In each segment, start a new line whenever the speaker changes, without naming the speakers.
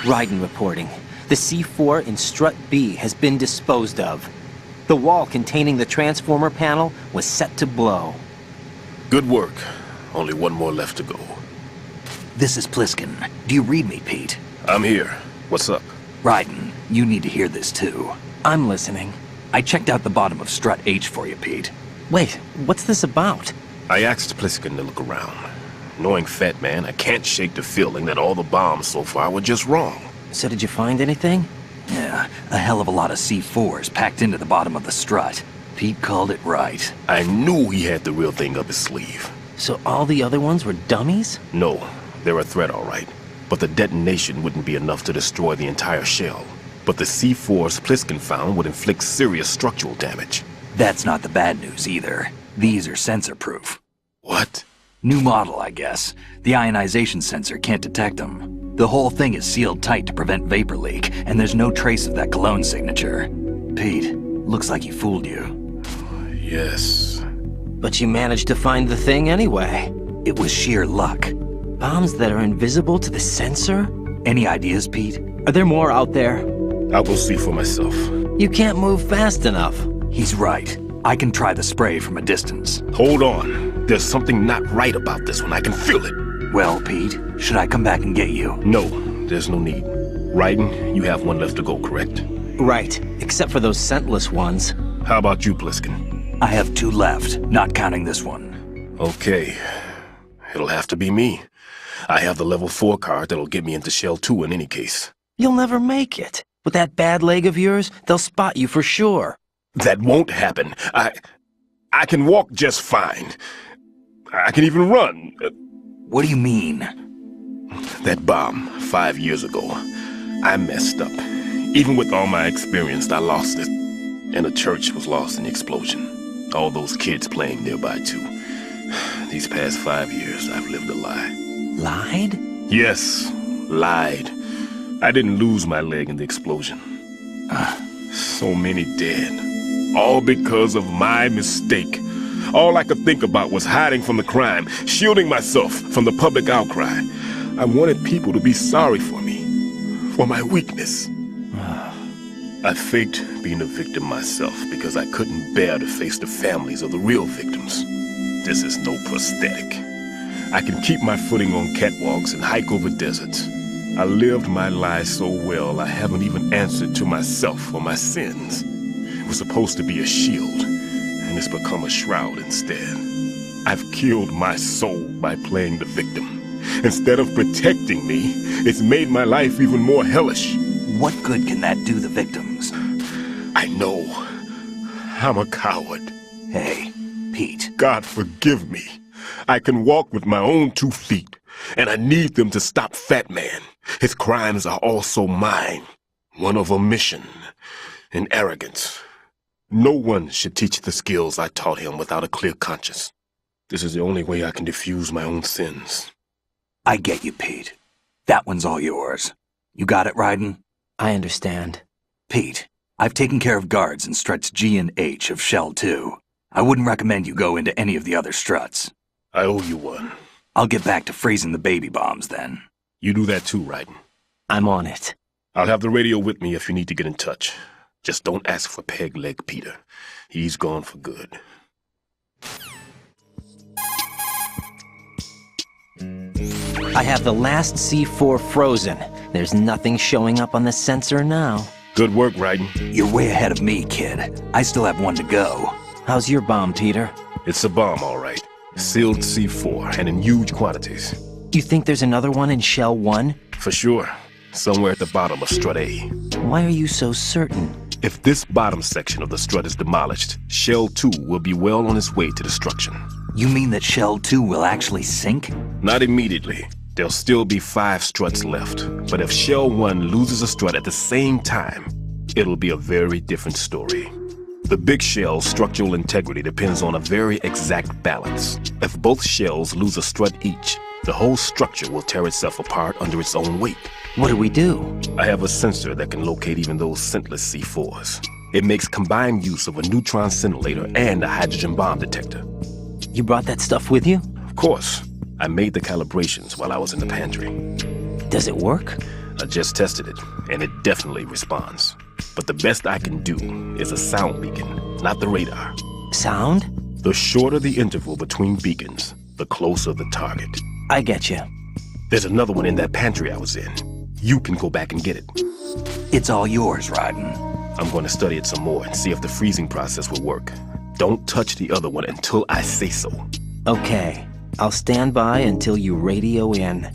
Raiden reporting. The C4 in strut B has been disposed of. The wall containing the transformer panel was set to blow.
Good work. Only one more left to go.
This is Pliskin. Do you read me, Pete?
I'm here. What's up?
Raiden, you need to hear this too.
I'm listening.
I checked out the bottom of strut H for you, Pete.
Wait, what's this about?
I asked Pliskin to look around. Knowing Fat Man, I can't shake the feeling that all the bombs so far were just wrong.
So did you find anything?
Yeah, a hell of a lot of C4s packed into the bottom of the strut. Pete called it right.
I knew he had the real thing up his sleeve.
So all the other ones were dummies?
No, they're a threat, all right. But the detonation wouldn't be enough to destroy the entire shell. But the C4s Pliskin found would inflict serious structural damage.
That's not the bad news either. These are sensor-proof.
What?
New model, I guess. The ionization sensor can't detect them. The whole thing is sealed tight to prevent vapor leak, and there's no trace of that cologne signature. Pete, looks like he fooled you.
Yes.
But you managed to find the thing anyway.
It was sheer luck.
Bombs that are invisible to the sensor?
Any ideas, Pete?
Are there more out there?
I'll go see for myself.
You can't move fast enough.
He's right. I can try the spray from a distance.
Hold on. There's something not right about this one. I can feel it.
Well, Pete, should I come back and get you?
No, there's no need. Raiden, you have one left to go, correct?
Right, except for those scentless ones.
How about you, Pliskin?
I have 2 left, not counting this one.
Okay. It'll have to be me. I have the level 4 card that'll get me into Shell 2 in any case.
You'll never make it. With that bad leg of yours, they'll spot you for sure.
That won't happen. I can walk just fine. I can even run.
What do you mean?
That bomb, 5 years ago. I messed up. Even with all my experience, I lost it. And the church was lost in the explosion. All those kids playing nearby, too. These past 5 years, I've lived a lie.
Lied?
Yes, lied. I didn't lose my leg in the explosion. So many dead. All because of my mistake. All I could think about was hiding from the crime, shielding myself from the public outcry. I wanted people to be sorry for me, for my weakness. I faked being a victim myself because I couldn't bear to face the families of the real victims. This is no prosthetic. I can keep my footing on catwalks and hike over deserts. I lived my life so well I haven't even answered to myself for my sins. It was supposed to be a shield, and it's become a shroud instead. I've killed my soul by playing the victim. Instead of protecting me, it's made my life even more hellish.
What good can that do the victims?
I know. I'm a coward.
Hey, Pete.
God forgive me. I can walk with my own 2 feet, and I need them to stop Fat Man. His crimes are also mine. One of omission and arrogance. No one should teach the skills I taught him without a clear conscience. This is the only way I can diffuse my own sins.
I get you, Pete. That one's all yours. You got it, Raiden?
I understand.
Pete, I've taken care of guards in struts G and H of Shell 2. I wouldn't recommend you go into any of the other struts.
I owe you one.
I'll get back to freezing the baby bombs then.
You do that too, Raiden.
I'm on it.
I'll have the radio with me if you need to get in touch. Just don't ask for Peg Leg Peter. He's gone for good.
I have the last C4 frozen. There's nothing showing up on the sensor now.
Good work, Raiden.
You're way ahead of me, kid. I still have one to go.
How's your bomb, Peter?
It's a bomb, all right. Sealed C4, and in huge quantities.
You think there's another one in Shell 1?
For sure. Somewhere at the bottom of Strut A.
Why are you so certain?
If this bottom section of the strut is demolished, Shell 2 will be well on its way to destruction.
You mean that Shell 2 will actually sink?
Not immediately. There'll still be 5 struts left. But if Shell 1 loses a strut at the same time, it'll be a very different story. The big shell's structural integrity depends on a very exact balance. If both shells lose a strut each, the whole structure will tear itself apart under its own weight.
What do we do?
I have a sensor that can locate even those scentless C4s. It makes combined use of a neutron scintillator and a hydrogen bomb detector.
You brought that stuff with you?
Of course. I made the calibrations while I was in the pantry.
Does it work?
I just tested it, and it definitely responds. But the best I can do is a sound beacon, not the radar.
Sound?
The shorter the interval between beacons, the closer the target.
I get you.
There's another one in that pantry I was in. You can go back and get it.
It's all yours, Raiden.
I'm going to study it some more and see if the freezing process will work. Don't touch the other one until I say so.
Okay. I'll stand by until you radio in.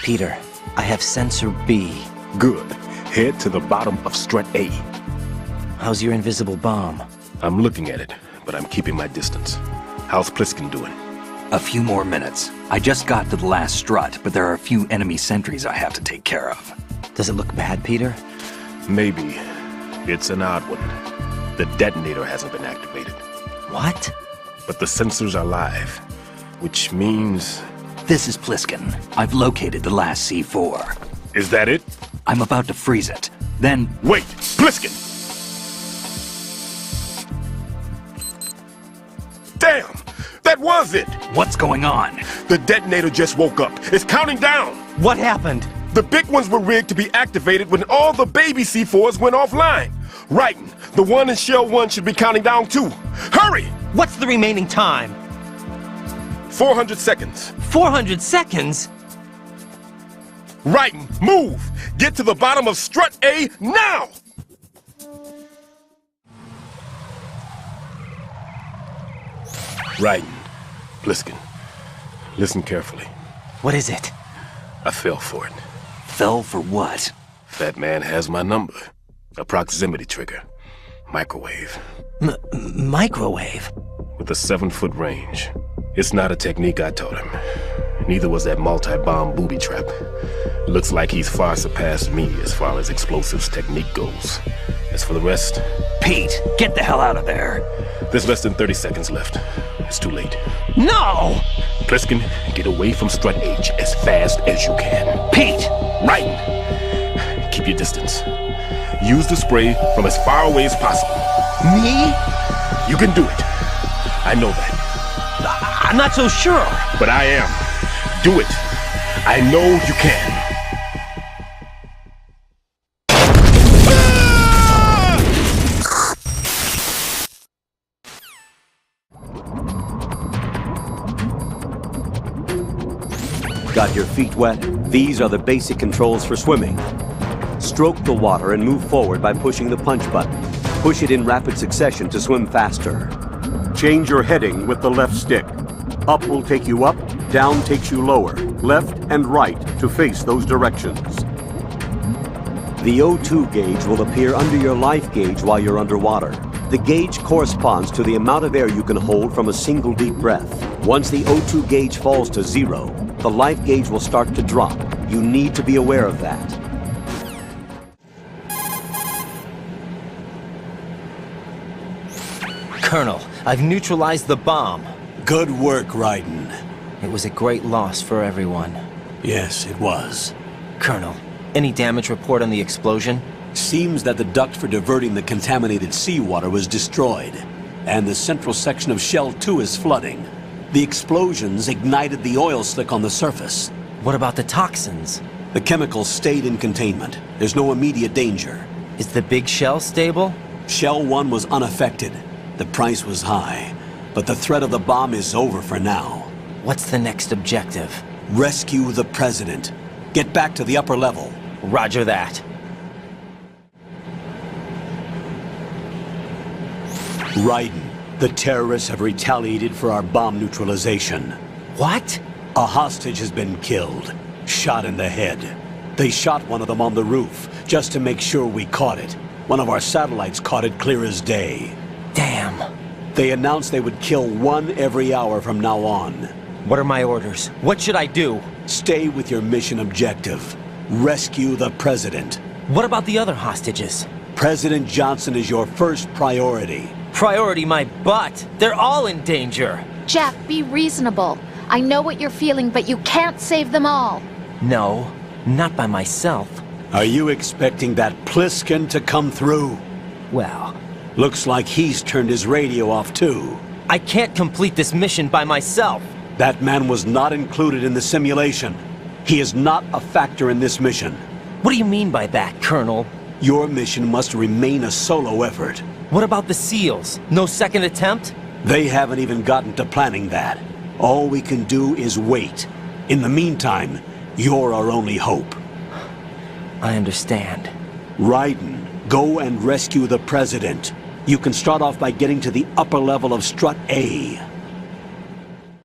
Peter, I have sensor B.
Good. Head to the bottom of strut A.
How's your invisible bomb?
I'm looking at it, but I'm keeping my distance. How's Pliskin doing?
A few more minutes. I just got to the last strut, but there are a few enemy sentries I have to take care of.
Does it look bad, Peter?
Maybe. It's an odd one. The detonator hasn't been activated.
What?
But the sensors are live, which means...
This is Pliskin. I've located the last C4.
Is that it?
I'm about to freeze it. Then...
Wait! Pliskin! Damn! That was it!
What's going on?
The detonator just woke up. It's counting down!
What happened?
The big ones were rigged to be activated when all the baby C4s went offline. Right. The one in Shell 1 should be counting down too. Hurry!
What's the remaining time?
400 seconds.
400 seconds?
Right. Move! Get to the bottom of strut A now! Right. Pliskin, listen carefully.
What is it?
I fell for it.
Fell for what?
That man has my number. A proximity trigger. Microwave.
Microwave?
With a 7-foot range. It's not a technique I taught him. Neither was that multi-bomb booby trap. Looks like he's far surpassed me as far as explosives technique goes. As for the rest...
Pete, get the hell out of there.
There's less than 30 seconds left. It's too late.
No!
Pliskin, get away from strut H as fast as you can.
Pete!
Right! Keep your distance. Use the spray from as far away as possible.
Me?
You can do it. I know that.
I'm not so sure.
But I am. Do it. I know you can.
Got your feet wet? These are the basic controls for swimming. Stroke the water and move forward by pushing the punch button. Push it in rapid succession to swim faster. Change your heading with the left stick. Up will take you up, down takes you lower, left and right to face those directions. The O2 gauge will appear under your life gauge while you're underwater. The gauge corresponds to the amount of air you can hold from a single deep breath. Once the O2 gauge falls to 0, the life gauge will start to drop. You need to be aware of that.
Colonel, I've neutralized the bomb.
Good work, Raiden.
It was a great loss for everyone.
Yes, it was.
Colonel, any damage report on the explosion?
Seems that the duct for diverting the contaminated seawater was destroyed, and the central section of Shell 2 is flooding. The explosions ignited the oil slick on the surface.
What about the toxins?
The chemicals stayed in containment. There's no immediate danger.
Is the big shell stable?
Shell 1 was unaffected. The price was high, but the threat of the bomb is over for now.
What's the next objective?
Rescue the President. Get back to the upper level.
Roger that.
Raiden, the terrorists have retaliated for our bomb neutralization.
What?
A hostage has been killed, shot in the head. They shot one of them on the roof, just to make sure we caught it. One of our satellites caught it clear as day.
Damn.
They announced they would kill one every hour from now on.
What are my orders? What should I do?
Stay with your mission objective. Rescue the President.
What about the other hostages?
President Johnson is your first priority.
Priority my butt. They're all in danger.
Jeff, be reasonable. I know what you're feeling, but you can't save them all.
No, not by myself.
Are you expecting that Pliskin to come through?
Well,
looks like he's turned his radio off too.
I can't complete this mission by myself.
That man was not included in the simulation. He is not a factor in this mission.
What do you mean by that, Colonel?
Your mission must remain a solo effort.
What about the SEALs? No second attempt?
They haven't even gotten to planning that. All we can do is wait. In the meantime, you're our only hope.
I understand.
Raiden, go and rescue the President. You can start off by getting to the upper level of Strut A.